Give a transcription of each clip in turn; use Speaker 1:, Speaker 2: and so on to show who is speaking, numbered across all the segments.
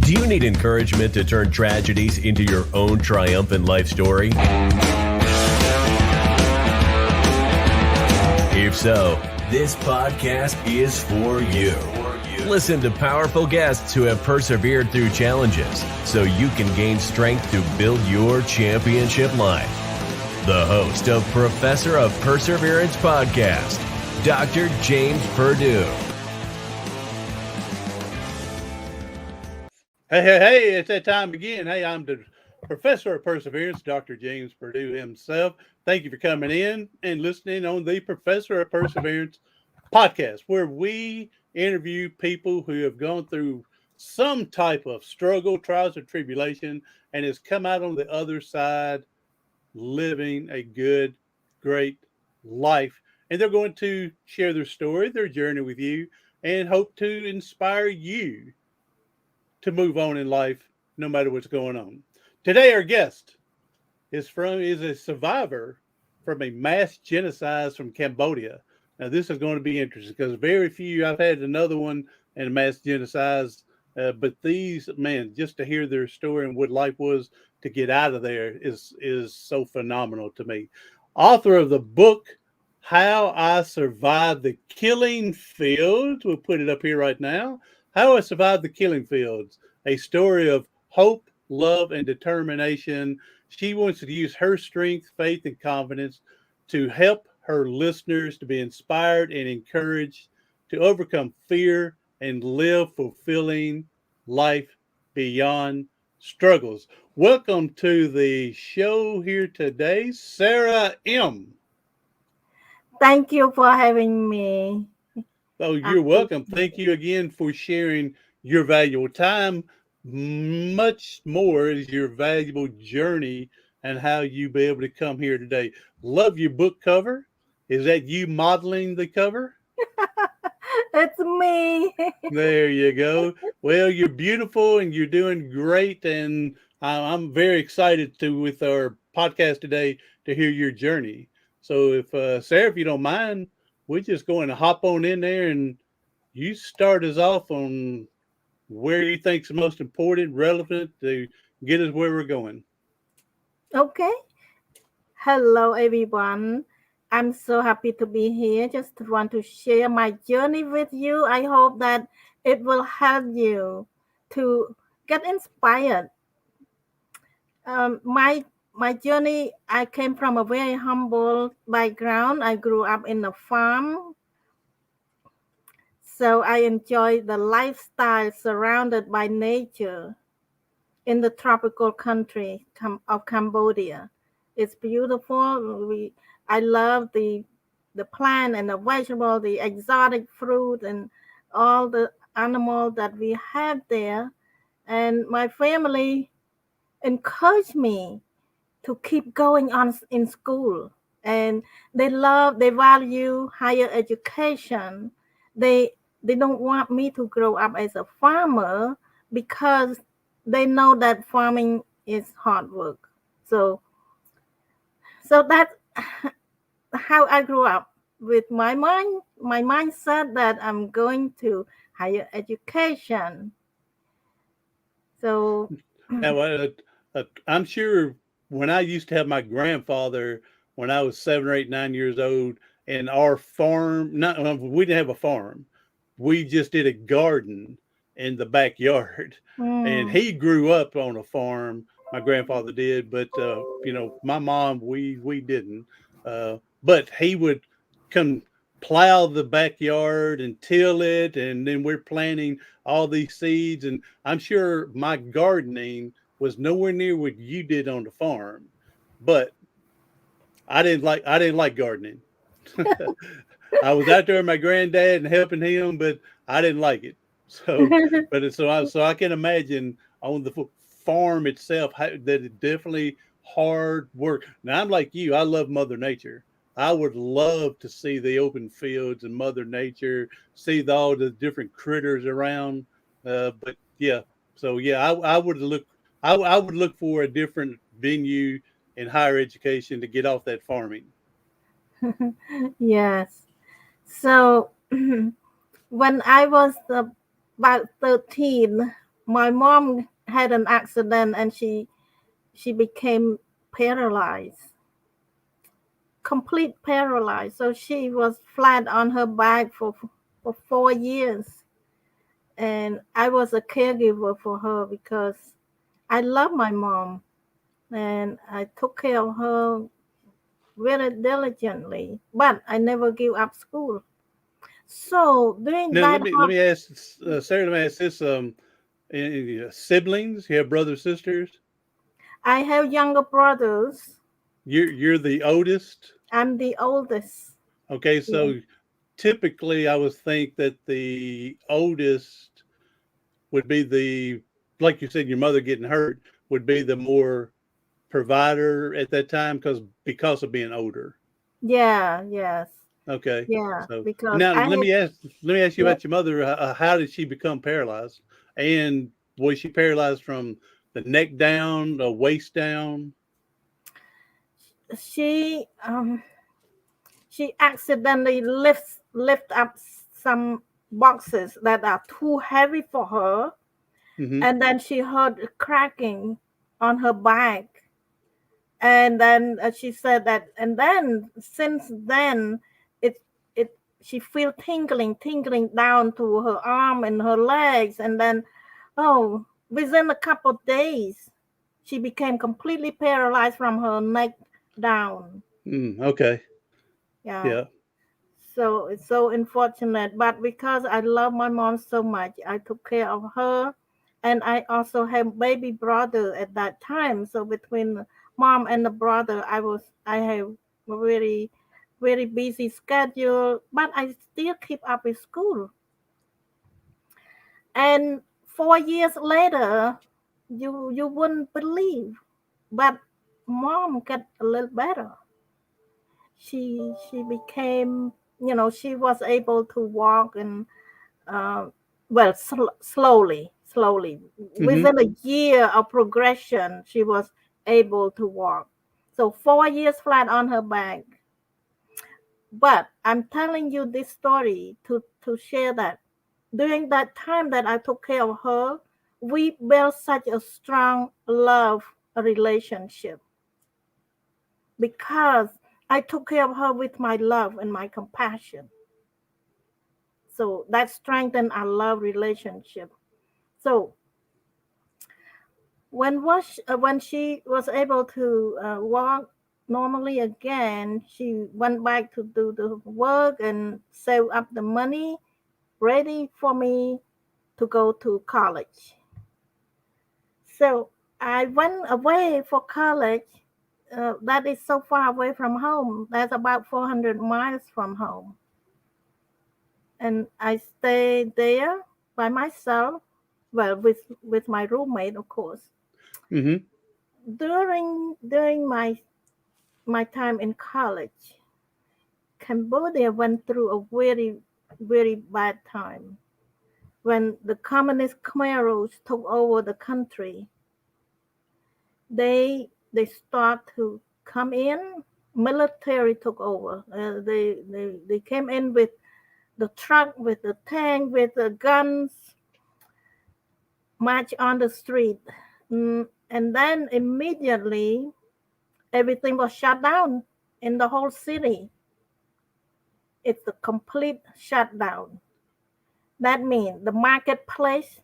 Speaker 1: Do you need encouragement to turn tragedies into your own triumphant life story? If so, this podcast is for you. Listen to powerful guests who have persevered through challenges so you can gain strength to build your championship life. The host of Professor of Perseverance podcast, Dr. James Purdue.
Speaker 2: Hey, it's that time again. Hey, I'm the Professor of Perseverance, Dr. James Purdue himself. Thank you for coming in and listening on the Professor of Perseverance podcast, where we interview people who have gone through some type of struggle, trials, or tribulation, and has come out on the other side living a good, great life. And they're going to share their story, their journey with you, and hope to inspire you to move on in life, no matter what's going on. Today, our guest is a survivor from a mass genocide from Cambodia. Now, this is going to be interesting because very few. I've had another one and mass genocides, but these, man, just to hear their story and what life was to get out of there is so phenomenal to me. Author of the book "How I Survived the Killing Fields." We'll put it up here right now. How I Survived the Killing Fields, a story of hope, love, and determination. She wants to use her strength, faith, and confidence to help her listeners to be inspired and encouraged to overcome fear and live fulfilling life beyond struggles. Welcome to the show here today, Sara Im.
Speaker 3: Thank you for having me.
Speaker 2: Oh, you're welcome. Thank you again for sharing your valuable time. Much more is your valuable journey and how you be able to come here today. Love your book cover. Is that you modeling the cover?
Speaker 3: It's me.
Speaker 2: There you go. Well, you're beautiful and you're doing great. And I'm very excited with our podcast today to hear your journey. So if Sara, if you don't mind, we're just going to hop on in there and you start us off on where you think is most important, relevant to get us where we're going.
Speaker 3: Okay. Hello, everyone. I'm so happy to be here. Just want to share my journey with you. I hope that it will help you to get inspired. My journey, I came from a very humble background. I grew up in a farm. So I enjoy the lifestyle surrounded by nature in the tropical country of Cambodia. It's beautiful. I love the plant and the vegetable, the exotic fruit, and all the animals that we have there. And my family encouraged me to keep going on in school. And they value higher education. They don't want me to grow up as a farmer because they know that farming is hard work. So that's how I grew up with my mindset that I'm going to higher education. So
Speaker 2: Now, I'm sure when I used to have my grandfather when I was 7 or 8, 9 years old, and our farm, we didn't have a farm. We just did a garden in the backyard. And he grew up on a farm. My grandfather did, but my mom, we didn't. But he would come plow the backyard and till it, and then we're planting all these seeds. And I'm sure my gardening was nowhere near what you did on the farm, but I didn't like gardening. I was out there with my granddad and helping him, but I didn't like it. So I can imagine on the farm itself that it's definitely hard work. Now I'm like you. I love Mother Nature. I would love to see the open fields and Mother Nature, see all the different critters around. But yeah, so yeah, I would look for a different venue in higher education to get off that farming.
Speaker 3: Yes. So when I was about 13, my mom had an accident and she became paralyzed, complete paralyzed. So she was flat on her back for 4 years. And I was a caregiver for her because I love my mom and I took care of her very diligently, but I never give up school. So during
Speaker 2: Now
Speaker 3: that
Speaker 2: let me ask Sarah. Let me ask this: any siblings? You have brothers, sisters?
Speaker 3: I have younger brothers.
Speaker 2: You're the oldest.
Speaker 3: I'm the oldest.
Speaker 2: Okay,
Speaker 3: Yeah.
Speaker 2: so typically I would think that the oldest would be the, like you said, your mother getting hurt would be the more provider at that time because of being older.
Speaker 3: Yeah, yes.
Speaker 2: Okay,
Speaker 3: Yeah,
Speaker 2: so
Speaker 3: because
Speaker 2: now
Speaker 3: I had,
Speaker 2: let me ask you
Speaker 3: yeah,
Speaker 2: about your mother. How did she become paralyzed? And was she paralyzed from the neck down, the waist down?
Speaker 3: she she accidentally lift up some boxes that are too heavy for her,
Speaker 2: Mm-hmm.
Speaker 3: and then she heard a cracking on her back, and then she said that, and then since then it she feel tingling down to her arm and her legs, and then oh, within a couple of days she became completely paralyzed from her neck down.
Speaker 2: Okay.
Speaker 3: Yeah.
Speaker 2: Yeah.
Speaker 3: So it's so unfortunate, but because I love my mom so much, I took care of her, and I also have baby brother at that time. So between mom and the brother, I have a very busy schedule, but I still keep up with school. And 4 years later, you wouldn't believe, but mom got a little better. She became, she was able to walk, and uh, well, slowly.
Speaker 2: Mm-hmm.
Speaker 3: Within a year of progression, she was able to walk. So 4 years flat on her back. But I'm telling you this story to share that during that time that I took care of her, we built such a strong love relationship because I took care of her with my love and my compassion. So that strengthened our love relationship. So when she was able to walk normally again, she went back to do the work and save up the money ready for me to go to college. So I went away for college. That is so far away from home. That's about 400 miles from home. And I stayed there by myself, well, with my roommate, of course.
Speaker 2: Mm-hmm.
Speaker 3: During my time in college, Cambodia went through a very bad time. When the Communist Khmer Rouge took over the country, they start to come in. Military took over. They came in with the truck, with the tank, with the guns, march on the street. And then immediately everything was shut down in the whole city. It's a complete shutdown. That means the marketplace,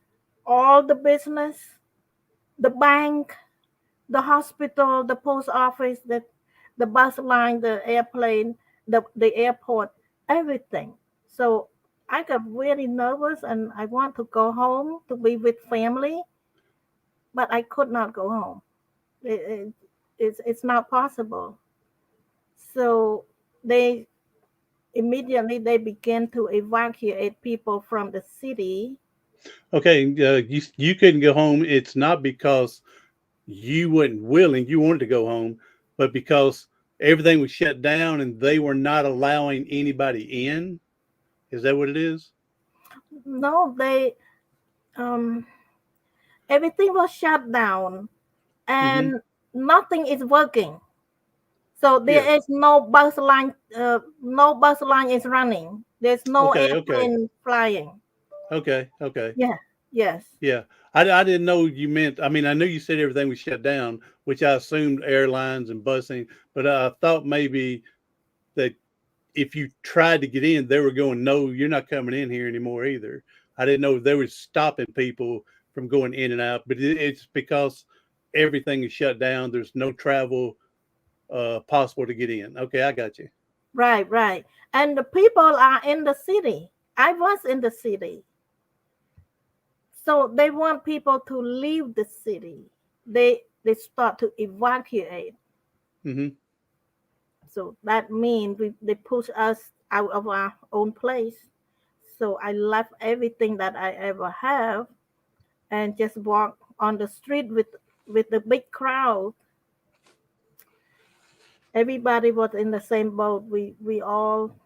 Speaker 3: all the business, the bank, the hospital, the post office, the bus line, the airplane, the airport, everything. So I got really nervous and I want to go home to be with family, but I could not go home. It's not possible. So they immediately they began to evacuate people from the city.
Speaker 2: Okay. You couldn't go home. It's not because you weren't willing. You wanted to go home, but because everything was shut down and they were not allowing anybody in. Is that what it is?
Speaker 3: No, they um everything was shut down
Speaker 2: Mm-hmm.
Speaker 3: and nothing is working. So there
Speaker 2: Yeah.
Speaker 3: is no bus line is running. There's no
Speaker 2: Okay. Okay.
Speaker 3: airplane flying.
Speaker 2: Okay. Okay.
Speaker 3: Yeah. Yes.
Speaker 2: Yeah. I didn't know you meant, I mean, I knew you said everything was shut down, which I assumed airlines and busing, but I thought maybe that if you tried to get in, they were going, no, you're not coming in here anymore either. I didn't know they were stopping people from going in and out, but it's because everything is shut down. There's no travel possible to get in. Okay, I got you.
Speaker 3: Right, right. And the people are in the city. I was in the city. So they want people to leave the city. They start to evacuate.
Speaker 2: Mm-hmm.
Speaker 3: So that means they push us out of our own place. So I left everything that I ever have and just walk on the street with the big crowd. Everybody was in the same boat. We all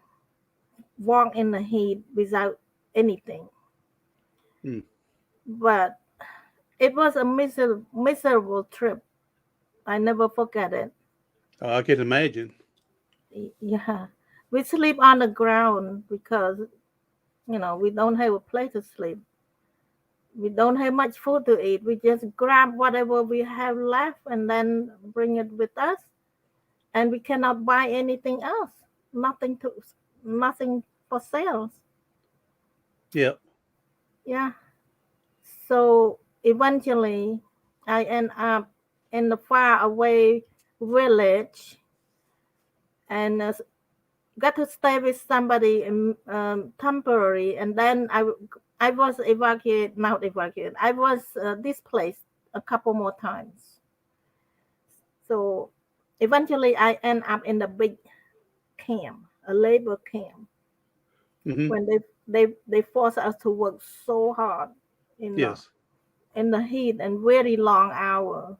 Speaker 3: walk in the heat without anything.
Speaker 2: Mm.
Speaker 3: But it was a miserable trip. I never forget it.
Speaker 2: I can imagine.
Speaker 3: Yeah. We sleep on the ground because, we don't have a place to sleep. We don't have much food to eat. We just grab whatever we have left and then bring it with us. And we cannot buy anything else. Nothing to, nothing for sales.
Speaker 2: Yep.
Speaker 3: Yeah. So eventually, I end up in the far away village and got to stay with somebody temporary, and then I was evacuated, not evacuated. I was displaced a couple more times. So eventually, I end up in the big camp, a labor camp,
Speaker 2: Mm-hmm.
Speaker 3: when they force us to work so hard in the
Speaker 2: Yes.
Speaker 3: in the heat and very long hour,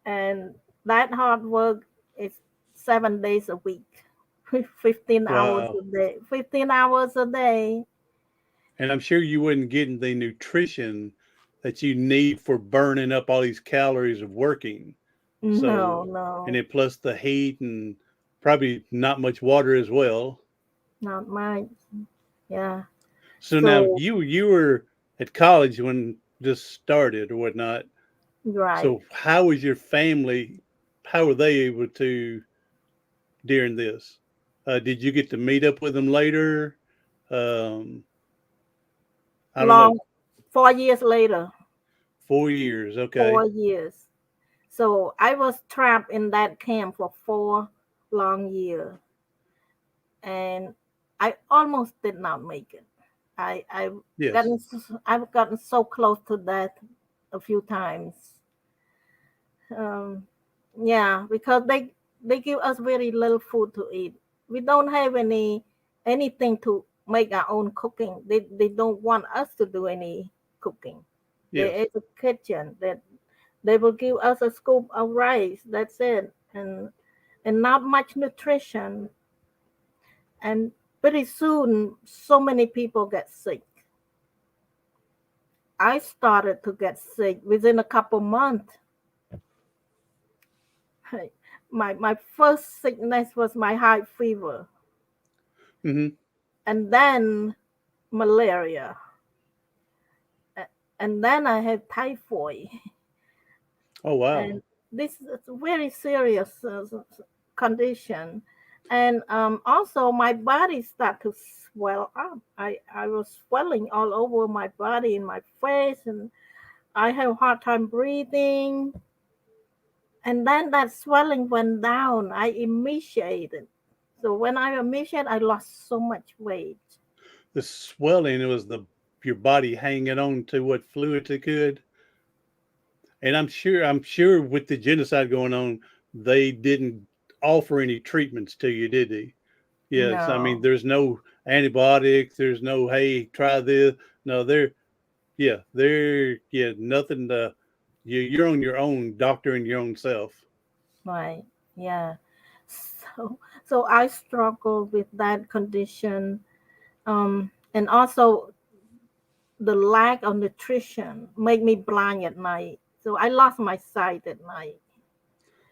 Speaker 3: and that hard work is 7 days a week. 15 hours
Speaker 2: Wow.
Speaker 3: a day, 15 hours a day.
Speaker 2: And I'm sure you wouldn't get the nutrition that you need for burning up all these calories of working.
Speaker 3: No,
Speaker 2: So, and
Speaker 3: no,
Speaker 2: then plus the heat and probably not much water as well.
Speaker 3: not much. Yeah.
Speaker 2: So now
Speaker 3: So,
Speaker 2: you were at college when this started or whatnot.
Speaker 3: right.
Speaker 2: So how was your family? How were they able to during this? Did you get to meet up with them later? Um, I don't know.
Speaker 3: Long, 4 years later,
Speaker 2: 4 years. Okay.
Speaker 3: 4 years. So I was trapped in that camp for 4 long years, and I almost did not make it. I
Speaker 2: Yes.
Speaker 3: gotten I've gotten so close to death a few times. Um, yeah, because they give us very little food to eat. We don't have anything to make our own cooking. They don't want us to do any cooking. There
Speaker 2: Yes.
Speaker 3: is a kitchen that they will give us a scoop of rice. That's it, and not much nutrition. And pretty soon, so many people get sick. I started to get sick within a couple months. My first sickness was my high fever,
Speaker 2: Mm-hmm.
Speaker 3: and then malaria, and then I had typhoid,
Speaker 2: Oh wow.
Speaker 3: and this is a very serious condition. And also my body started to swell up. I was swelling all over my body, in my face, and I have a hard time breathing. And then that swelling went down. I emaciated. So when I emaciated, I lost so much weight.
Speaker 2: The swelling, it was the your body hanging on to what fluids it could. And I'm sure with the genocide going on, they didn't offer any treatments to you, did they? Yes. I mean,
Speaker 3: No,
Speaker 2: there's no antibiotics. There's no, hey, try this. No, they're nothing to, you're on your own, doctoring your own self.
Speaker 3: right. Yeah. So I struggled with that condition. And also the lack of nutrition made me blind at night. So I lost my sight at night.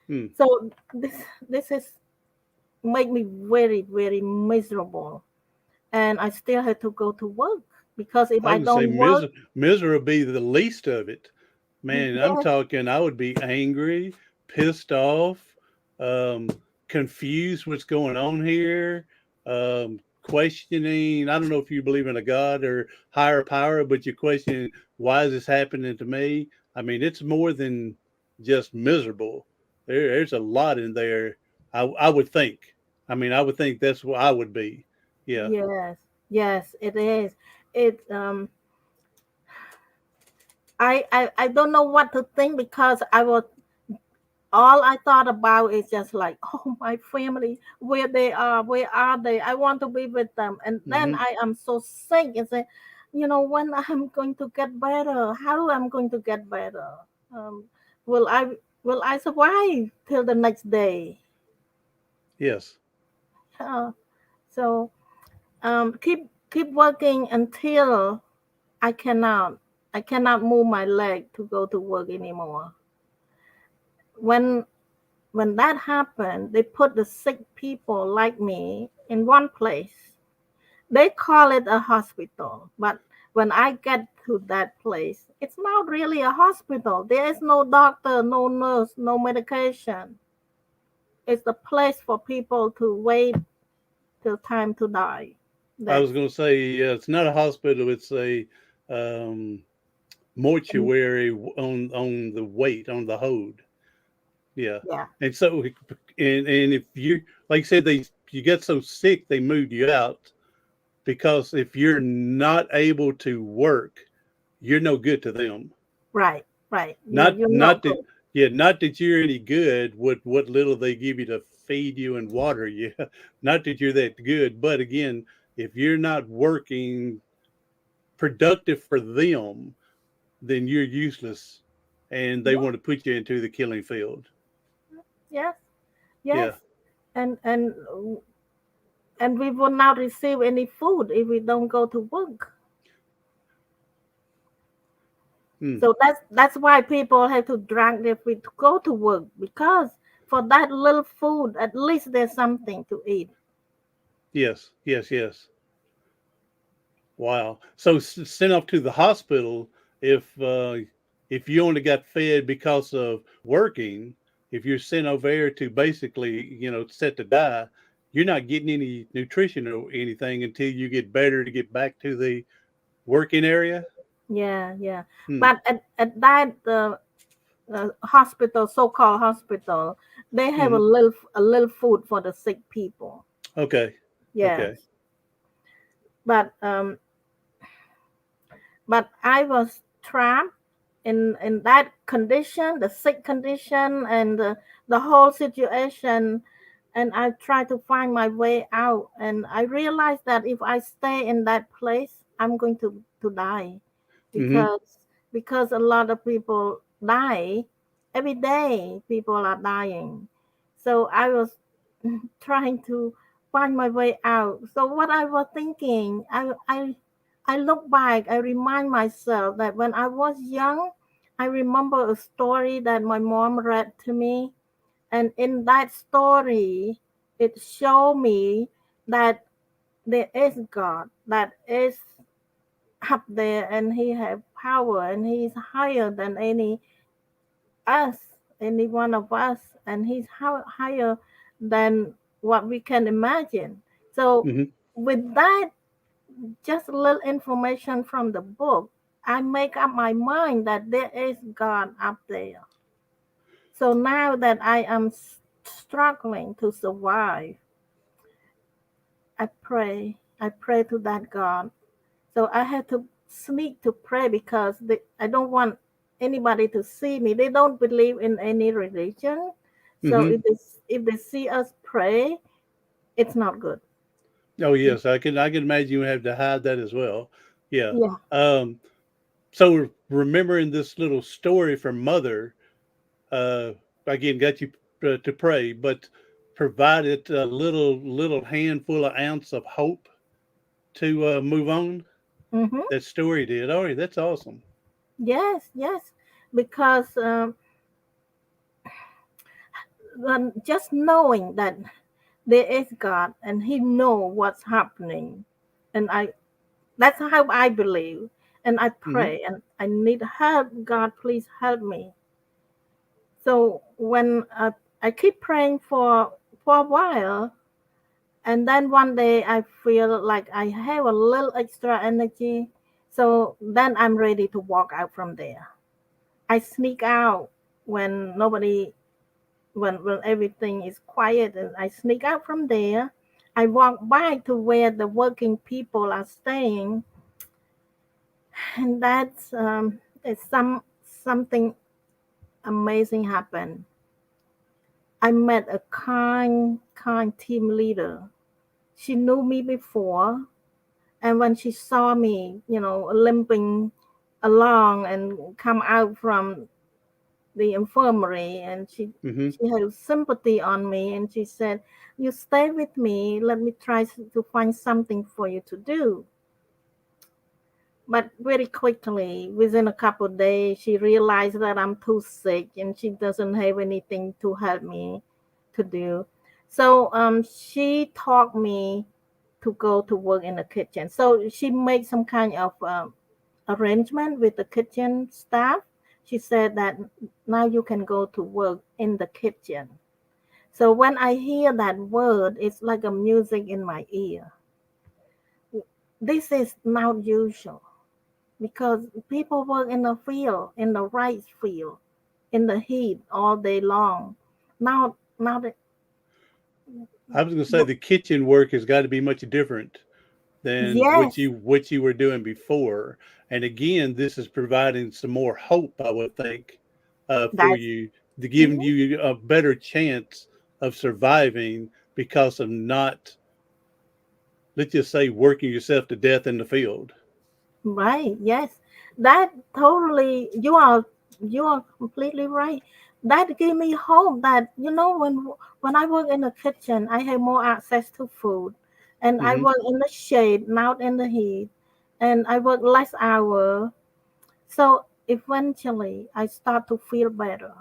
Speaker 2: Hmm.
Speaker 3: So this is make me very, very miserable. And I still had to go to work. because if
Speaker 2: I
Speaker 3: I
Speaker 2: would say
Speaker 3: don't work,
Speaker 2: misery would be the least of it. Man, I'm
Speaker 3: yes,
Speaker 2: talking, I would be angry, pissed off, um, confused what's going on here, questioning. I don't know if you believe in a God or higher power, but you question, why is this happening to me? I mean, it's more than just miserable. There's a lot in there, I would think. I mean, I would think that's what I would be. Yeah.
Speaker 3: yes, yes, it is. It I don't know what to think because I was all I thought about is just like, oh, my family, where are they? I want to be with them. And then
Speaker 2: Hmm.
Speaker 3: I am so sick and say, when I'm going to get better? How am I going to get better? Um, will I survive till the next day?
Speaker 2: Yes.
Speaker 3: Uh, so keep working until I cannot I cannot move my leg to go to work anymore. When when that happened, they put the sick people like me in one place. They call it a hospital, but when I get to that place, it's not really a hospital. There is no doctor, no nurse, no medication. It's a place for people to wait till time to die.
Speaker 2: I was
Speaker 3: That's
Speaker 2: going to say, yeah, it's not a hospital. It's a um, mortuary on the weight on the hold. Yeah,
Speaker 3: yeah,
Speaker 2: and so and if you like I said, you get so sick they moved you out because if you're not able to work, you're no good to them.
Speaker 3: right, right.
Speaker 2: Not
Speaker 3: You're
Speaker 2: not
Speaker 3: not
Speaker 2: that
Speaker 3: good.
Speaker 2: Yeah, not that you're any good with what little they give you to feed you and water you. Not that you're that good, but again, if you're not working productive for them, then you're useless, and they
Speaker 3: Yeah,
Speaker 2: want to put you into the killing field.
Speaker 3: yes,
Speaker 2: Yeah.
Speaker 3: yes. And we will not receive any food if we don't go to work.
Speaker 2: Hmm.
Speaker 3: So that's why people have to drag their feet to go to work because for that little food, at least there's something to eat.
Speaker 2: Yes. Yes. Yes. Wow. So sent off to the hospital if uh, if you only got fed because of working. If you're sent over there to basically, set to die, you're not getting any nutrition or anything until you get better to get back to the working area.
Speaker 3: Yeah, yeah.
Speaker 2: Hmm.
Speaker 3: But at that hospital, so-called hospital, they have
Speaker 2: Hmm.
Speaker 3: a little food for the sick people.
Speaker 2: Okay. Okay.
Speaker 3: Yes, but I was trapped in that condition, the sick condition, and the whole situation. And I tried to find my way out. And I realized that if I stay in that place, I'm going to die
Speaker 2: Hmm.
Speaker 3: because a lot of people die every day. People are dying. So I was trying to find my way out. So what I was thinking, I look back, I remind myself that when I was young, I remember a story that my mom read to me. And in that story, it showed me that there is God that is up there and he has power and he's higher than any one of us, and he's higher than what we can imagine. So
Speaker 2: Hmm.
Speaker 3: with that just a little information from the book, I make up my mind that there is God up there. So now that I am struggling to survive, I pray to that God. So I had to sneak to pray because I don't want anybody to see me. They don't believe in any religion. So
Speaker 2: Hmm.
Speaker 3: if they see us pray, it's not good.
Speaker 2: Oh yes, I can imagine you have to hide that as well. Yeah.
Speaker 3: Yeah.
Speaker 2: Um, so remembering this little story from Mother, uh, again got you to pray, but provided a little handful of ounce of hope to move on.
Speaker 3: Mm-hmm.
Speaker 2: That story did. Oh, that's awesome.
Speaker 3: Yes, yes. Because just knowing that there is God and He know what's happening, and That's how I believe. And I
Speaker 2: Mm-hmm.
Speaker 3: pray and I need help. God, please help me. So when I keep praying for a while, and then one day I feel like I have a little extra energy. So then I'm ready to walk out from there. I sneak out when nobody, when everything is quiet, and I sneak out from there. I walk back to where the working people are staying, and that's it's something amazing happened. I met a kind team leader. She knew me before, and when she saw me, limping along and come out from the infirmary, and
Speaker 2: Mm-hmm.
Speaker 3: she had sympathy on me, and she said, "You stay with me. Let me try to find something for you to do." But very quickly, within a couple of days, she realized that I'm too sick and she doesn't have anything to help me to do. So she taught me to go to work in the kitchen. So she made some kind of arrangement with the kitchen staff. She said that now you can go to work in the kitchen. So when I hear that word, it's like a music in my ear. This is not usual because people work in the field, in the rice field, in the heat all day long. Now,
Speaker 2: I was going to say the kitchen work has got to be much different than
Speaker 3: yes,
Speaker 2: what you were doing before. And again, this is providing some more hope, I would think, for
Speaker 3: that's
Speaker 2: you, to giving
Speaker 3: mhm,
Speaker 2: you a better chance of surviving because of not, let's just say, working yourself to death in the field.
Speaker 3: right. Yes, that totally. You are completely right. That gave me hope that when I work in the kitchen, I have more access to food, and I
Speaker 2: Hmm.
Speaker 3: work in the shade, not in the heat, and I work less hour. So eventually, I start to feel better.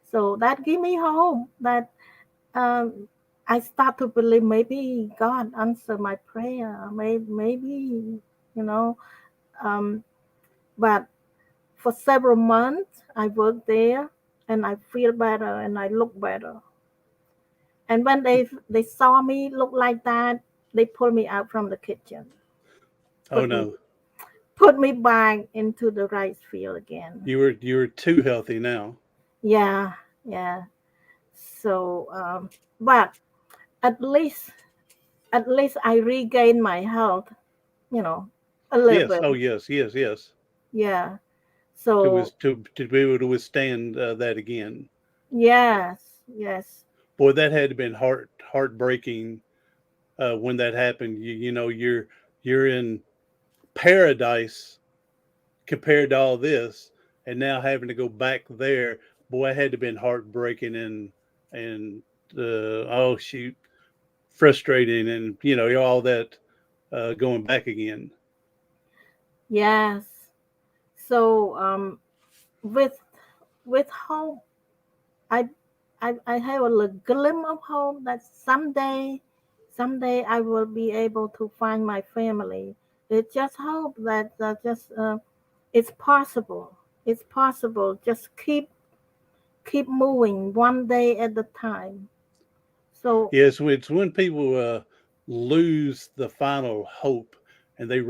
Speaker 3: So that gave me hope that um, I start to believe maybe God answered my prayer. Maybe you know. Um, but for several months, I worked there, and I feel better, and I look better. And when they saw me look like that, they pulled me out from the kitchen,
Speaker 2: Oh
Speaker 3: put me
Speaker 2: no,
Speaker 3: put me back into the rice field again.
Speaker 2: you were too healthy now.
Speaker 3: Yeah, yeah. So, but at least at least I regained my health, you know, a little
Speaker 2: Yes.
Speaker 3: bit.
Speaker 2: Oh yes. Yes. Yes.
Speaker 3: Yeah. So
Speaker 2: To be able to withstand that again.
Speaker 3: yes, yes,
Speaker 2: Boy, that had to been heartbreaking when that happened. You know, you're in paradise compared to all this, and now having to go back there. Boy, it had to been heartbreaking and oh shoot, frustrating, and all that going back again.
Speaker 3: yes. So with hope, I I have a little glimmer of hope that someday I will be able to find my family. It's just hope that just it's possible. It's possible. Just keep moving one day at a time. So
Speaker 2: Yes, it's when people lose the final hope and they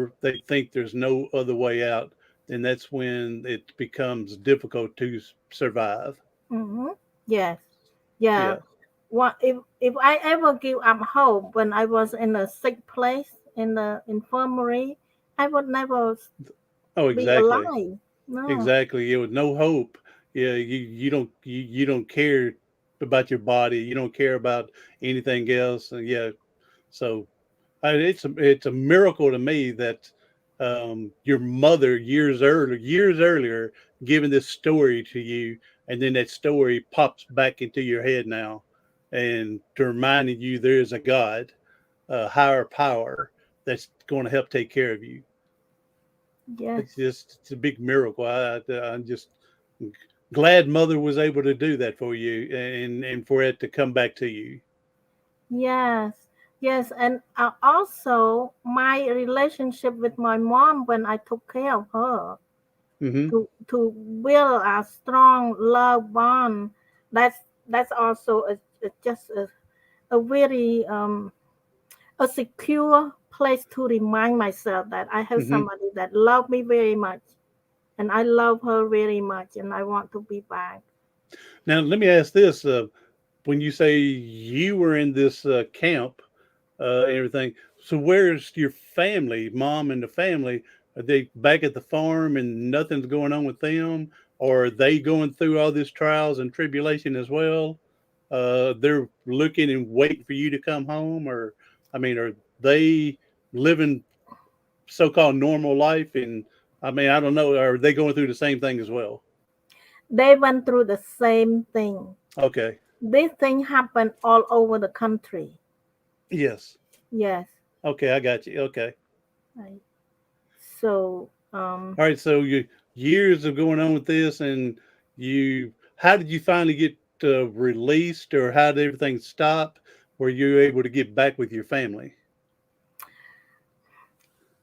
Speaker 2: think there's no other way out, then that's when it becomes difficult to survive.
Speaker 3: mhm, yes, yeah.
Speaker 2: Yeah.
Speaker 3: What if I ever give up hope when I was in a sick place in the infirmary, I would never
Speaker 2: Oh,
Speaker 3: be
Speaker 2: exactly.
Speaker 3: alive. No.
Speaker 2: Exactly. Yeah, with no hope. Yeah, you don't care about your body. You don't care about anything else. And yeah, so it's a miracle to me that your mother years earlier giving this story to you, and then that story pops back into your head now, and to reminding you there is a God, a higher power that's going to help take care of you.
Speaker 3: Yes.
Speaker 2: It's a big miracle. I'm just glad mother was able to do that for you, and for it to come back to you.
Speaker 3: Yes. Yes, and also my relationship with my mom when I took care of her
Speaker 2: Mm-hmm.
Speaker 3: to build a strong love bond. That's that's also just a very a secure place to remind myself that I have
Speaker 2: Mm-hmm.
Speaker 3: somebody that love me very much, and I love her very much, and I want to be back.
Speaker 2: Now, let me ask this: when you say you were in this camp, and everything, so where's your family, mom and the family? Are they back at the farm and nothing's going on with them, or are they going through all this trials and tribulation as well? They're looking and waiting for you to come home, or I mean, are they living so-called normal life? And I mean, I don't know. Are they going through the same thing as well?
Speaker 3: They went through the same thing.
Speaker 2: Okay.
Speaker 3: This thing happened all over the country.
Speaker 2: Yes.
Speaker 3: Yes.
Speaker 2: Okay, I got you. Okay.
Speaker 3: Right. So
Speaker 2: All right. So you years of going on with this, and how did you finally get released, or how did everything stop? Were you able to get back with your family?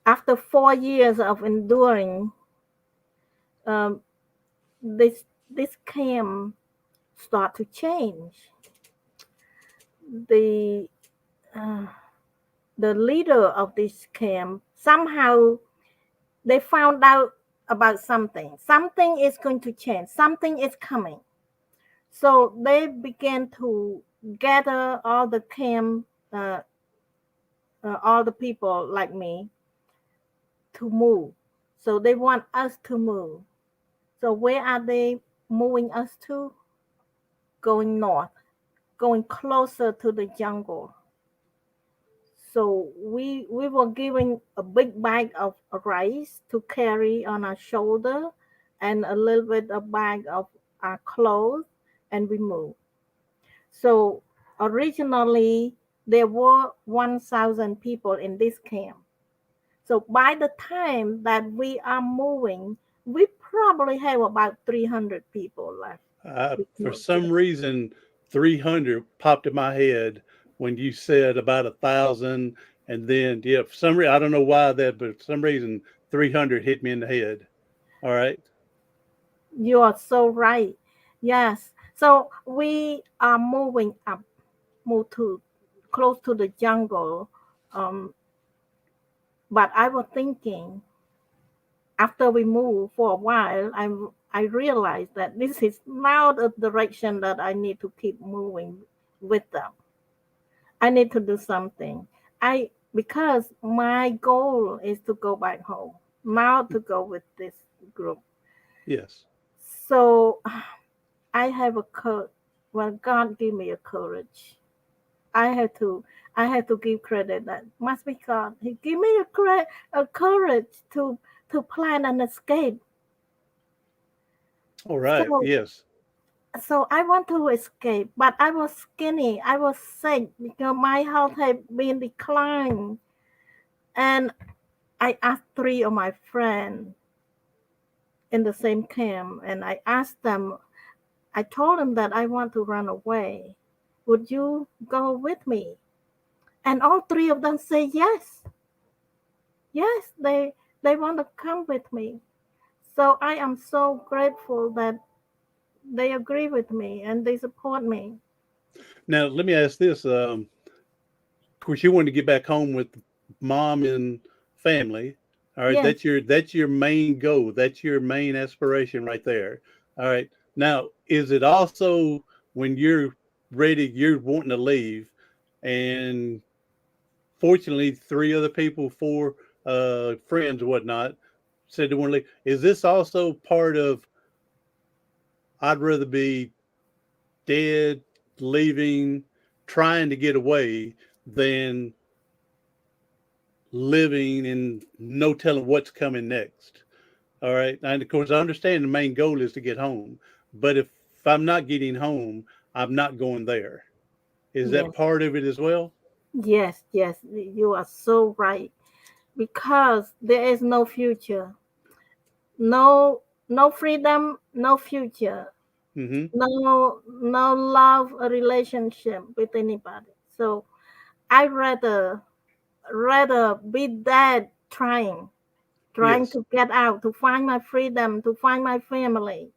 Speaker 3: after 4 years of enduring, um, this camp start to change. The uh, the leader of this camp somehow they found out about something. Something is going to change. Something is coming. So they began to gather all the camp, all the people like me to move. So they want us to move. So where are they moving us to? Going north, going closer to the jungle. So we were given a big bag of rice to carry on our shoulder and a little bit of bag of our clothes, and we moved. So originally there were 1,000 people in this camp. So by the time that we are moving, we probably have about 300 people left.
Speaker 2: For some reason, 300 popped in my head when you said about 1,000, and then yeah, for some reason I don't know why that, but for some reason 300 hit me in the head. All right.
Speaker 3: You are so right. Yes. So we are moving up, move to close to the jungle. Um, but I was thinking after we move for a while, I realized that this is now the direction that I need to keep moving with them. I need to do something. I because my goal is to go back home. Now to go with this group.
Speaker 2: Yes.
Speaker 3: So I have a courage. Well, God gave me a courage. I have to I have to give credit that must be God. He gave me a courage to plan an escape.
Speaker 2: All right.
Speaker 3: So
Speaker 2: Yes.
Speaker 3: so I want to escape, but I was skinny. I was sick because my health had been declined. And I asked three of my friends in the same camp, and I asked them. I told them that I want to run away. Would you go with me? And all three of them say yes. Yes, they want to come with me. So I am so grateful that they agree with me and they support me.
Speaker 2: Now let me ask this. Of course, you want to get back home with mom and family. All right,
Speaker 3: Yes,
Speaker 2: that's your main goal. That's your main aspiration right there. All right. Now, is it also when you're ready, you're wanting to leave, and fortunately, three other people, four friends, whatnot, said they want to leave. Is this also part of? I'd rather be dead, leaving, trying to get away than living and no telling what's coming next. All right. And of course, I understand the main goal is to get home. But if I'm not getting home, I'm not going there. Is that
Speaker 3: yes,
Speaker 2: part of it as well?
Speaker 3: yes, yes. You are so right. Because there is no future, no freedom, no future,
Speaker 2: Mm-hmm.
Speaker 3: no love, a relationship with anybody. So I rather be dead trying
Speaker 2: Yes.
Speaker 3: to get out, to find my freedom, to find my family.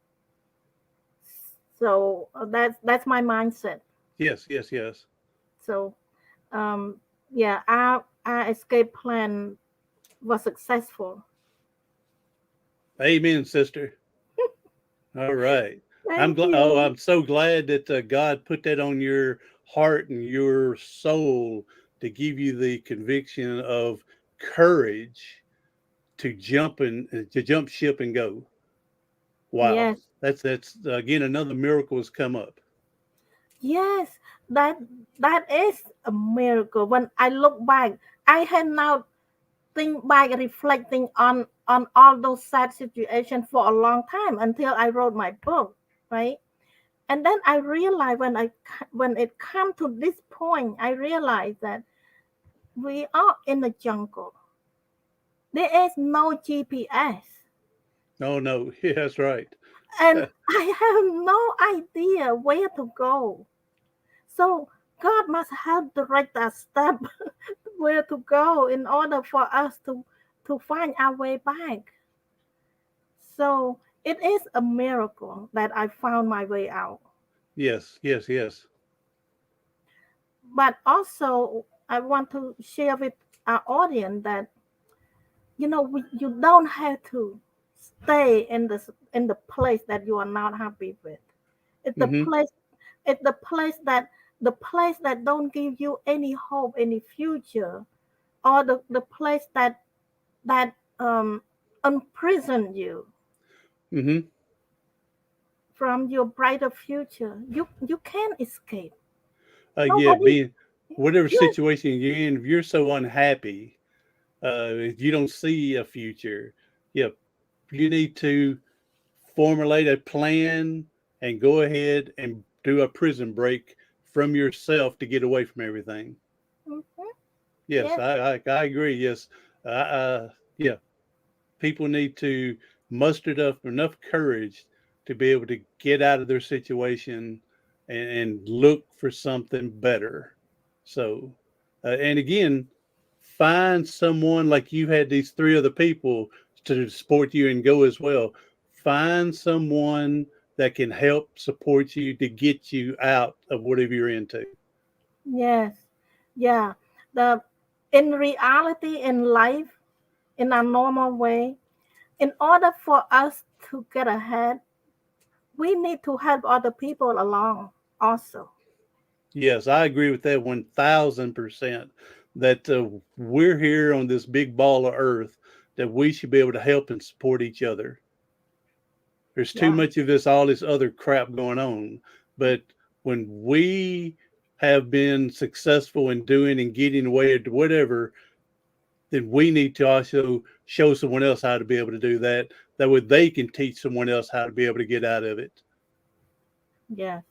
Speaker 3: So that's my mindset.
Speaker 2: Yes. Yes. Yes.
Speaker 3: So um, yeah, our escape plan was successful.
Speaker 2: Amen, sister. All right. I'm
Speaker 3: Thank
Speaker 2: glad. Oh,
Speaker 3: you.
Speaker 2: I'm so glad that God put that on your heart and your soul to give you the conviction of courage to jump ship and go. Wow.
Speaker 3: Yes,
Speaker 2: That's again another miracle has come up.
Speaker 3: yes, that that is a miracle. When I look back, I had now think back, reflecting on all those sad situations for a long time until I wrote my book, right? And then I realized when it come to this point, I realized that we are in the jungle. There is no GPS,
Speaker 2: Oh no, yeah, that's right.
Speaker 3: and I have no idea where to go. So God must help direct us step where to go in order for us to find our way back. So it is a miracle that I found my way out.
Speaker 2: Yes, yes, yes.
Speaker 3: But also, I want to share with our audience that you don't have to stay in the place that you are not happy with. It's the
Speaker 2: Mm-hmm.
Speaker 3: place. It's the place that don't give you any hope, any future, or the place that imprison you
Speaker 2: Mm-hmm.
Speaker 3: from your brighter future. You can't escape.
Speaker 2: Yeah,
Speaker 3: Nobody.
Speaker 2: being whatever
Speaker 3: Yes,
Speaker 2: situation you're in, if you're so unhappy, if you don't see a future, yeah, you need to formulate a plan and go ahead and do a prison break from yourself to get away from everything.
Speaker 3: mhm,
Speaker 2: Yes,
Speaker 3: yes,
Speaker 2: I agree. Yes, yeah, people need to muster up enough courage to be able to get out of their situation and look for something better. So, and again, find someone like you had these three other people to support you and go as well. Find someone that can help support you to get you out of whatever you're into.
Speaker 3: yes, yeah. The In reality, in life, in a normal way, in order for us to get ahead, we need to help other people along also.
Speaker 2: Yes, I agree with that 1000%. That we're here on this big ball of earth, that we should be able to help and support each other. There's too
Speaker 3: Yeah,
Speaker 2: much of all this other crap going on. But when we have been successful in doing and getting away or whatever, then we need to also show someone else how to be able to do that. That way they can teach someone else how to be able to get out of it.
Speaker 3: yes.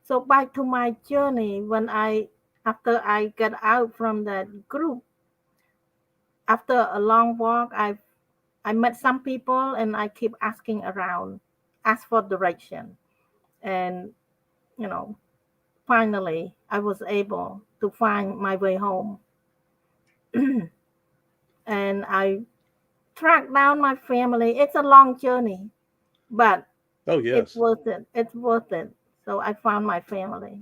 Speaker 3: So back to my journey, after I get out from that group, after a long walk, I met some people and I keep asking around, ask for direction. And, you know, finally I was able to find my way home. And I tracked down my family. It's a long journey, but
Speaker 2: Oh,
Speaker 3: it's
Speaker 2: yes.
Speaker 3: worth it. It's worth it. So I found my family.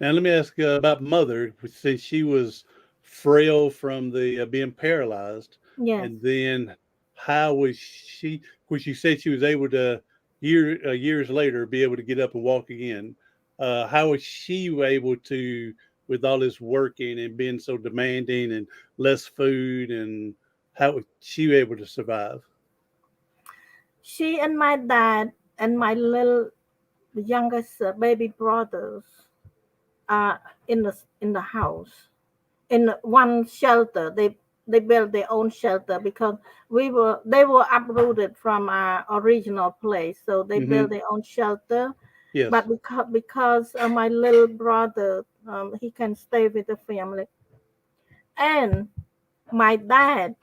Speaker 2: Now, let me ask about mother, since she was frail from the being paralyzed,
Speaker 3: Yes.
Speaker 2: and then how was she? Which you said she was able to years later be able to get up and walk again. How was she able to, with all this working and being so demanding and less food, and how was she able to survive?
Speaker 3: She and my dad and my little youngest baby brothers are in the house, in one shelter. They built their own shelter because they were uprooted from our original place, so they built
Speaker 2: Mm-hmm.
Speaker 3: their own shelter. But
Speaker 2: Yes.
Speaker 3: because my little brother, he can stay with the family, and my dad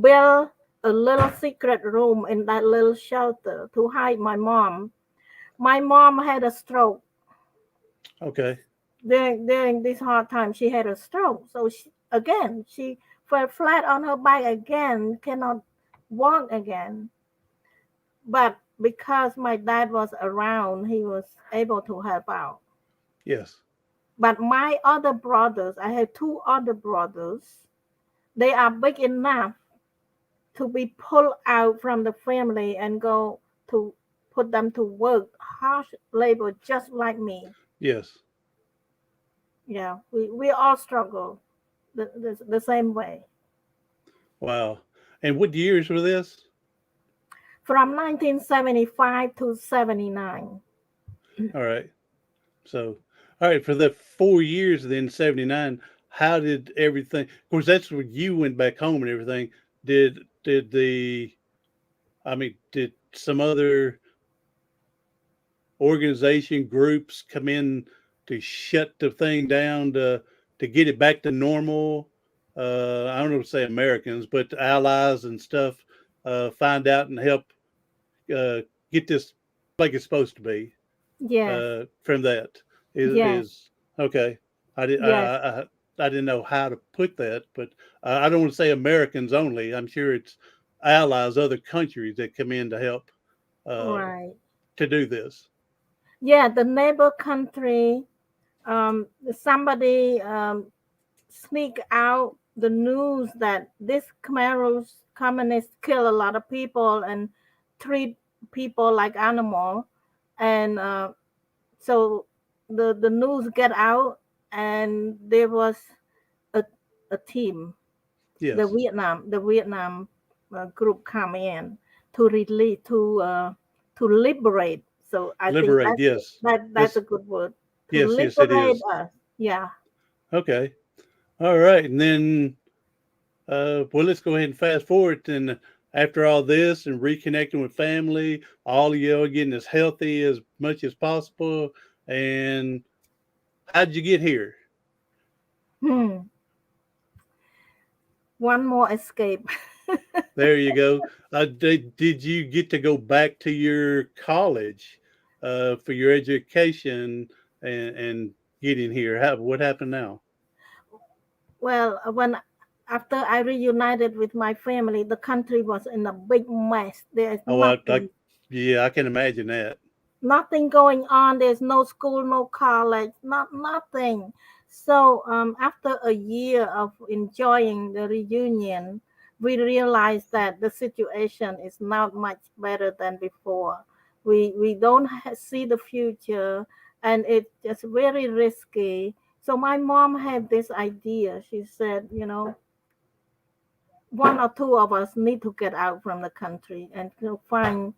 Speaker 3: built a little secret room in that little shelter to hide my mom. My mom had a stroke,
Speaker 2: Okay.
Speaker 3: during this hard time, she had a stroke. So she fell flat on her back again, cannot walk again. But because my dad was around, he was able to help out.
Speaker 2: Yes.
Speaker 3: But my other brothers, I have two other brothers. They are big enough to be pulled out from the family and go to put them to work, harsh labor, just like me.
Speaker 2: Yes.
Speaker 3: Yeah, we all struggle the same way.
Speaker 2: Wow. And what years were this?
Speaker 3: From 1975 to 79.
Speaker 2: All right. So, all right, for the 4 years then, 79, how did everything, of course, that's when you went back home and everything. Did did some other organization groups come in to shut the thing down to get it back to normal? I don't know to say Americans, but allies and stuff find out and help uh, get this like it's supposed to be
Speaker 3: Yes,
Speaker 2: from that
Speaker 3: yes,
Speaker 2: is okay. I did
Speaker 3: yes,
Speaker 2: I didn't know how to put that, but I don't want to say Americans only. I'm sure it's allies, other countries that come in to help uh,
Speaker 3: right.
Speaker 2: to do this.
Speaker 3: Yeah, the neighbor country, somebody sneak out the news that this Khmer Rouge communists kill a lot of people and treat people like animal, and so the news get out, and there was a, a team,
Speaker 2: Yes,
Speaker 3: the Vietnam group come in to release to liberate. So I think
Speaker 2: liberate. Yes,
Speaker 3: that's
Speaker 2: that's
Speaker 3: a good word, to
Speaker 2: yes, it
Speaker 3: liberate
Speaker 2: is.
Speaker 3: us. Yeah.
Speaker 2: Okay, all right, and then well, let's go ahead and fast forward. And after all this and reconnecting with family, all of you are getting as healthy as much as possible. And how did you get here?
Speaker 3: Hmm. One more escape.
Speaker 2: There you go. Did you get to go back to your college for your education and getting here? What happened now?
Speaker 3: Well, when after I reunited with my family, the country was in a big mess. There is
Speaker 2: Oh, yeah, I can imagine that.
Speaker 3: nothing going on. There's no school, no college, nothing. So after a year of enjoying the reunion, we realized that the situation is not much better than before. We don't see the future, and it's just very risky. So my mom had this idea. She said, one or two of us need to get out from the country and to find,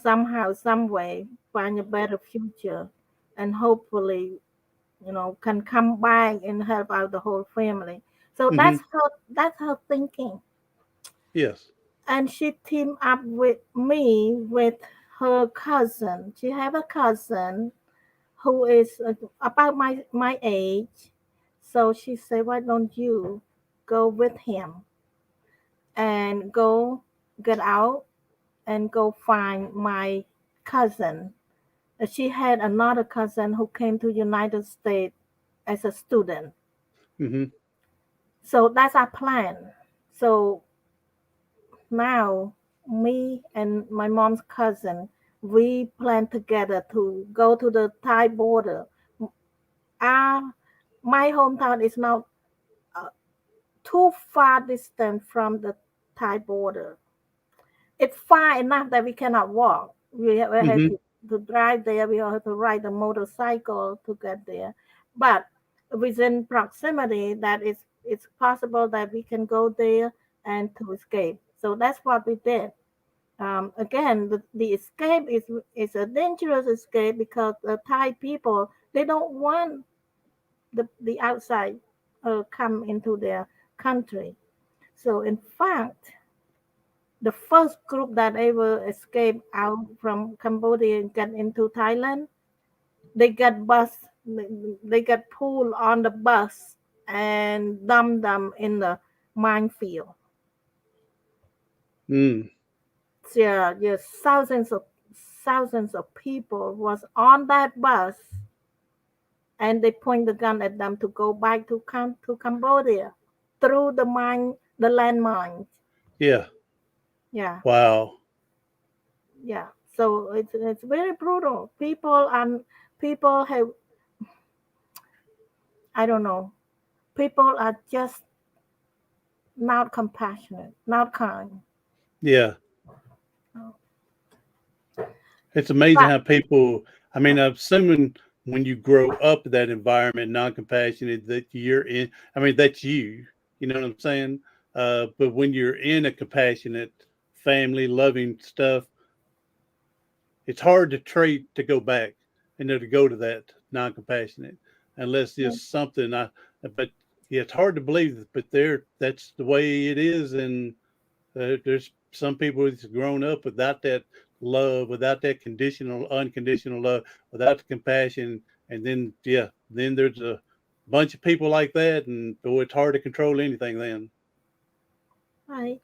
Speaker 3: somehow, some way, find a better future, and hopefully, can come back and help out the whole family. So
Speaker 2: Hmm.
Speaker 3: that's her thinking.
Speaker 2: Yes.
Speaker 3: And she teamed up with me with her cousin. She have a cousin who is about my age. So she said, why don't you go with him and go get out and go find my cousin. She had another cousin who came to United States as a student.
Speaker 2: Hmm.
Speaker 3: So that's our plan. So now me and my mom's cousin, we plan together to go to the Thai border. Our, my hometown is now uh, too far distant from the Thai border. It's far enough that we cannot walk. We have
Speaker 2: Hmm.
Speaker 3: to drive there. We have to ride a motorcycle to get there. But within proximity, that it's possible that we can go there and to escape. So that's what we did. Again, the escape is a dangerous escape because the Thai people, they don't want the outside come into their country. So in fact, the first group that ever escaped out from Cambodia and get into Thailand, they get they get pulled on the bus and dump them in the minefield.
Speaker 2: Mm.
Speaker 3: So, yeah, yes, thousands of people was on that bus and they point the gun at them to go back to Cambodia through the landmines.
Speaker 2: Yeah.
Speaker 3: Yeah,
Speaker 2: Wow.
Speaker 3: yeah. So it's very brutal. People have, I don't know. People are just not compassionate, not kind.
Speaker 2: Yeah.
Speaker 3: Oh.
Speaker 2: It's amazing
Speaker 3: But
Speaker 2: how people, I mean, I'm assuming when you grow up in that environment, non-compassionate, that you're in, I mean, that's you, you know what I'm saying? But when you're in a compassionate family, loving stuff, it's hard to trade to go back and to go to that non-compassionate unless there's something but yeah, it's hard to believe, but that's the way it is. And there's some people who's grown up without that love, without that unconditional love, without the compassion. And then, yeah, then there's a bunch of people like that. And boy, it's hard to control anything then.
Speaker 3: right.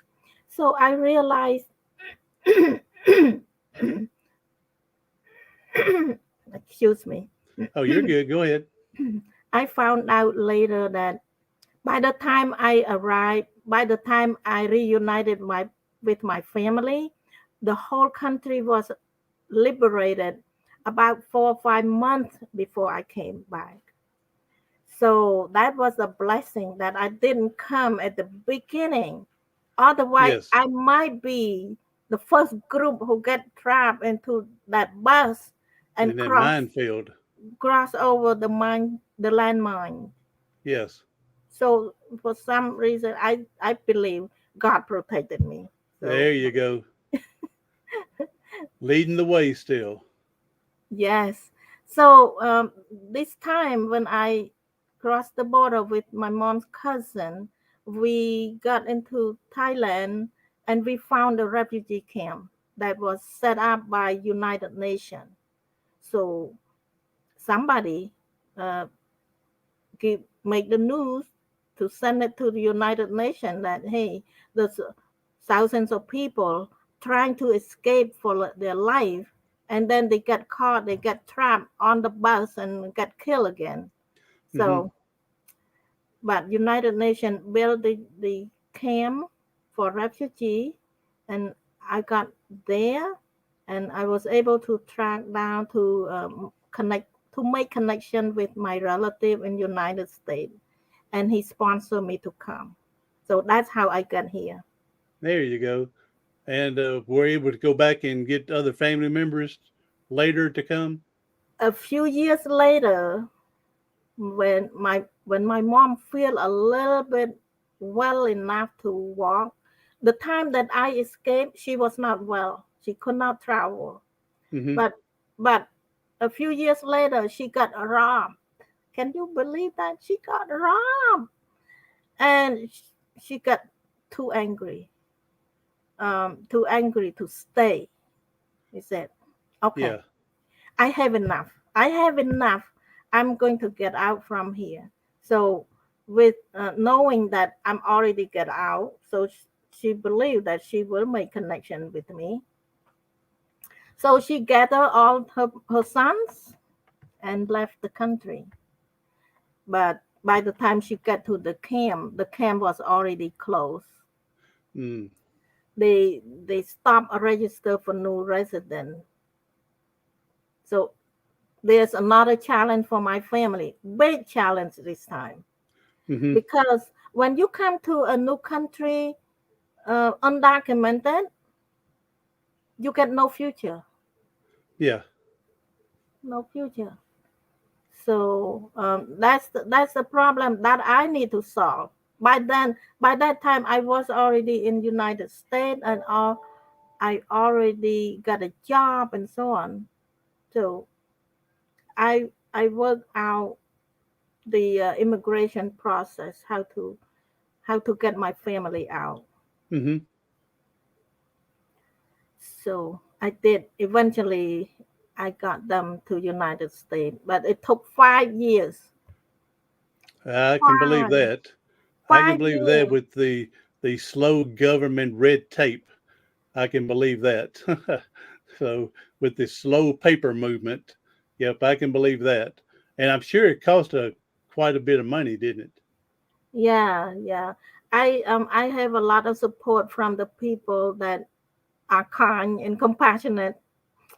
Speaker 3: So I realized, excuse me,
Speaker 2: Oh, you're good. Go ahead.
Speaker 3: I found out later that by the time I arrived, by the time I reunited with my family, the whole country was liberated about 4 or 5 months before I came back. So that was a blessing that I didn't come at the beginning. Otherwise,
Speaker 2: Yes.
Speaker 3: I might be the first group who get trapped into that bus and
Speaker 2: In that minefield.
Speaker 3: cross over the landmine.
Speaker 2: Yes.
Speaker 3: So for some reason, I believe God protected me.
Speaker 2: There
Speaker 3: So
Speaker 2: you go. Leading the way still.
Speaker 3: yes. So this time when I crossed the border with my mom's cousin, we got into Thailand and we found a refugee camp that was set up by United Nations. So somebody uh, make the news to send it to the United Nations that hey, there's thousands of people trying to escape for their life, and then they get caught, they get trapped on the bus and get killed again.
Speaker 2: Hmm.
Speaker 3: So, but United Nations built the camp for refugee, and I got there, and I was able to track down to make connection with my relative in United States, and he sponsored me to come. So that's how I got here.
Speaker 2: There you go. And we're able to go back and get other family members later to come.
Speaker 3: A few years later, when my mom feel a little bit well enough to walk, the time that I escaped, she was not well. She could not travel.
Speaker 2: Hmm.
Speaker 3: But but a few years later, she got robbed. Can you believe that she got robbed? And she got too angry, to stay. He said, "Okay,
Speaker 2: Yeah.
Speaker 3: I have enough. I have enough. I'm going to get out from here." So, with knowing that I'm already get out, so she believed that she will make connection with me. So she gathered all her sons and left the country. But by the time she got to the camp was already closed.
Speaker 2: Mm.
Speaker 3: They stopped a register for new resident. So there's another challenge for my family, big challenge this time,
Speaker 2: Hmm.
Speaker 3: because when you come to a new country undocumented, you get no future,
Speaker 2: Yeah.
Speaker 3: no future. So that's the problem that I need to solve. By that time, I was already in United States, and I already got a job and so on. So I worked out the immigration process, how to get my family out.
Speaker 2: Hmm.
Speaker 3: So I did. Eventually, I got them to United States, but it took 5 years.
Speaker 2: I can believe
Speaker 3: Five,
Speaker 2: that. I can
Speaker 3: five
Speaker 2: believe that
Speaker 3: years.
Speaker 2: with the slow government red tape. I can believe that. So with the slow paper movement, yep, I can believe that. And I'm sure it cost quite a bit of money, didn't it?
Speaker 3: Yeah. I have a lot of support from the people that are kind and compassionate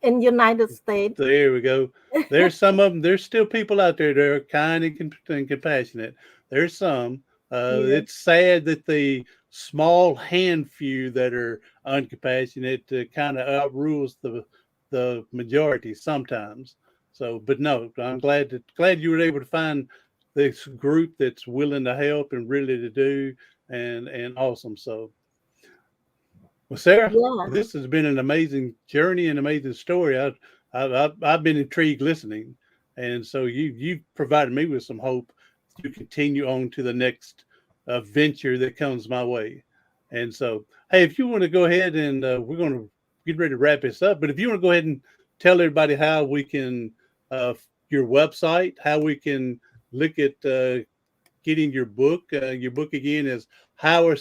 Speaker 3: in United States.
Speaker 2: There we go. There's some of them. There's still people out there that are kind and compassionate. There's some.
Speaker 3: Yes,
Speaker 2: It's sad that the small hand few that are uncompassionate kind of outrules the majority sometimes. So, but no, I'm glad you were able to find this group that's willing to help and really to do and awesome. So, well, Sarah,
Speaker 3: yeah,
Speaker 2: this has been an amazing journey and amazing story. I've been intrigued listening, and so you've provided me with some hope to continue on to the next venture that comes my way. And so, hey, if you want to go ahead and we're going to get ready to wrap this up, but if you want to go ahead and tell everybody how we can your website, how we can look at getting your book. Your book again is How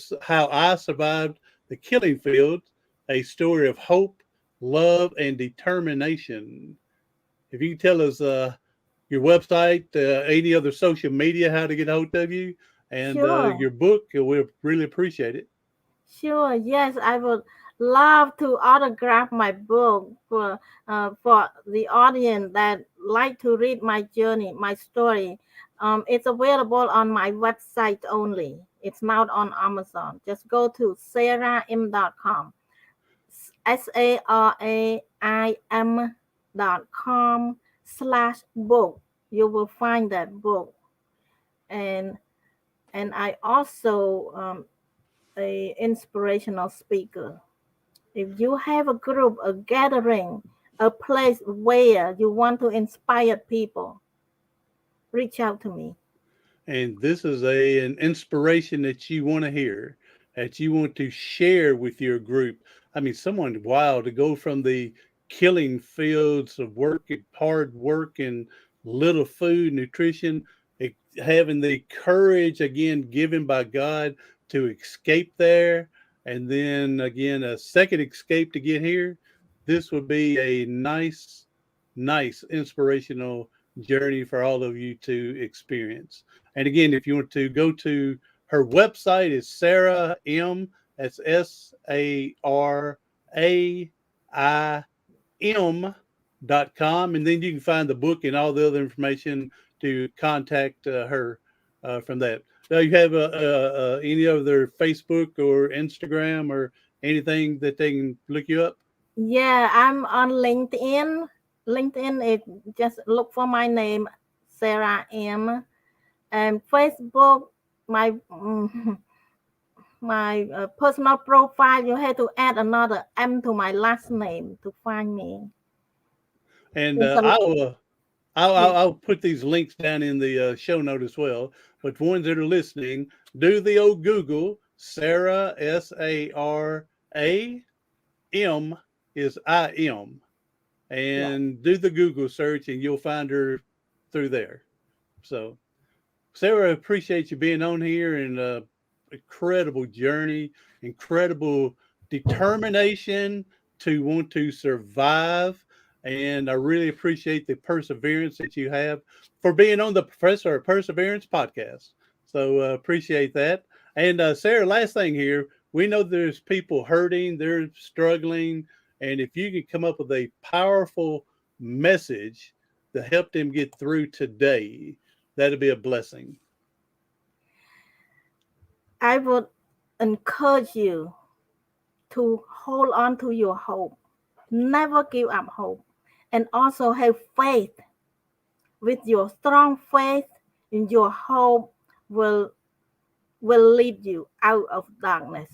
Speaker 2: I Survived the Killing Field, a story of hope, love, and determination. If you can tell us your website, any other social media, how to get a hold of you, and
Speaker 3: sure.
Speaker 2: your book, we'll really appreciate it.
Speaker 3: Sure, yes, I would love to autograph my book for the audience that like to read my journey, my story. It's available on my website only. It's not on Amazon. Just go to saraim.com. SARAIM.com/book. You will find that book. And I also a inspirational speaker. If you have a group, a gathering, a place where you want to inspire people, reach out to me.
Speaker 2: And this is an inspiration that you want to hear, that you want to share with your group. I mean, someone wild to go from the killing fields of work, hard work, and little food, nutrition, having the courage again given by God to escape there, and then again a second escape to get here. This would be a nice inspirational journey for all of you to experience. And again, if you want to go to her website, is Sara M. That's SARAIM.com. And then you can find the book and all the other information to contact her from that. Now, you have any other Facebook or Instagram or anything that they can look you up?
Speaker 3: Yeah, I'm on LinkedIn. LinkedIn, it just look for my name, Sara Im. And Facebook, my my personal profile, you have to add another M to my last name to find me.
Speaker 2: And
Speaker 3: There's a,
Speaker 2: I'll put these links down in the show note as well. But for ones that are listening, do the old Google. Sara, SARAM is IM.
Speaker 3: yeah.
Speaker 2: And do the Google search and you'll find her through there. So, Sarah, appreciate you being on here and incredible journey, incredible determination to want to survive. And I really appreciate the perseverance that you have for being on the Professor of Perseverance podcast. So appreciate that. And Sarah, last thing here, we know there's people hurting, they're struggling. And if you can come up with a powerful message to help them get through today, that'd be a blessing.
Speaker 3: I would encourage you to hold on to your hope. Never give up hope. And also have faith. With your strong faith, and your hope will lead you out of darkness.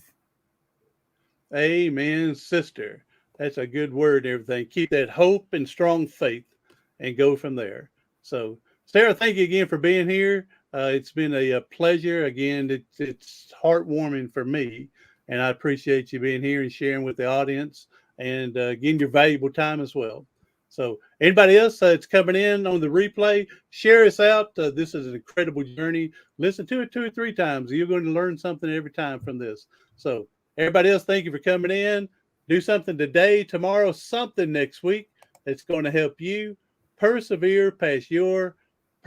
Speaker 2: Amen, sister. That's a good word and everything. Keep that hope and strong faith and go from there. So, Sarah, thank you again for being here. It's been a pleasure. Again, it's heartwarming for me, and I appreciate you being here and sharing with the audience and getting your valuable time as well. So, anybody else that's coming in on the replay, share us out. This is an incredible journey. Listen to it 2 or 3 times. You're going to learn something every time from this. So, everybody else, thank you for coming in. Do something today, tomorrow, something next week that's going to help you persevere past your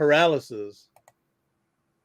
Speaker 2: paralysis